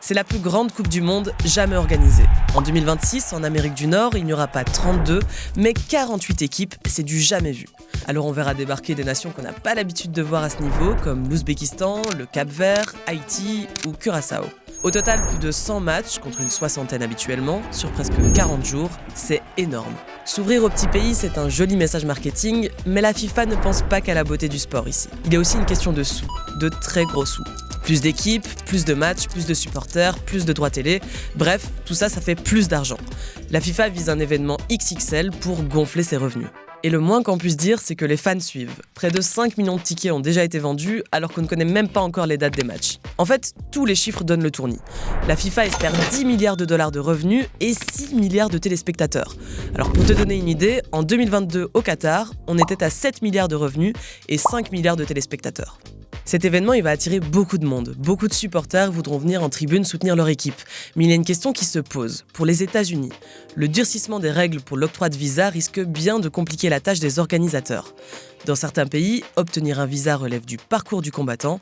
C'est la plus grande Coupe du Monde jamais organisée. En 2026, en Amérique du Nord, il n'y aura pas 32, mais 48 équipes, c'est du jamais vu. Alors on verra débarquer des nations qu'on n'a pas l'habitude de voir à ce niveau, comme l'Ouzbékistan, le Cap-Vert, Haïti ou Curaçao. Au total, plus de 100 matchs, contre une soixantaine habituellement, sur presque 40 jours, c'est énorme. S'ouvrir au petit pays, c'est un joli message marketing, mais la FIFA ne pense pas qu'à la beauté du sport ici. Il y a aussi une question de sous, de très gros sous. Plus d'équipes, plus de matchs, plus de supporters, plus de droits télé, bref, tout ça, ça fait plus d'argent. La FIFA vise un événement XXL pour gonfler ses revenus. Et le moins qu'on puisse dire, c'est que les fans suivent. Près de 5 millions de tickets ont déjà été vendus, alors qu'on ne connaît même pas encore les dates des matchs. En fait, tous les chiffres donnent le tournis. La FIFA espère 10 milliards de dollars de revenus et 6 milliards de téléspectateurs. Alors pour te donner une idée, en 2022 au Qatar, on était à 7 milliards de revenus et 5 milliards de téléspectateurs. Cet événement, il va attirer beaucoup de monde. Beaucoup de supporters voudront venir en tribune soutenir leur équipe. Mais il y a une question qui se pose. Pour les États-Unis, le durcissement des règles pour l'octroi de visa risque bien de compliquer la tâche des organisateurs. Dans certains pays, obtenir un visa relève du parcours du combattant,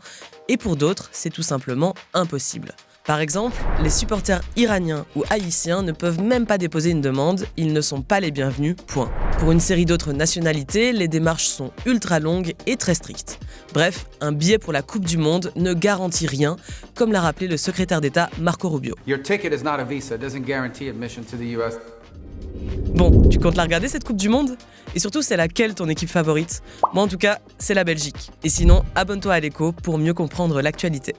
et pour d'autres, c'est tout simplement impossible. Par exemple, les supporters iraniens ou haïtiens ne peuvent même pas déposer une demande, ils ne sont pas les bienvenus, point. Pour une série d'autres nationalités, les démarches sont ultra longues et très strictes. Bref, un billet pour la Coupe du Monde ne garantit rien, comme l'a rappelé le secrétaire d'État Marco Rubio. Your ticket is not a visa, it doesn't guarantee admission to the US. Bon, tu comptes la regarder cette Coupe du Monde ? Et surtout, c'est laquelle ton équipe favorite ? Moi en tout cas, c'est la Belgique. Et sinon, abonne-toi à l'Écho pour mieux comprendre l'actualité.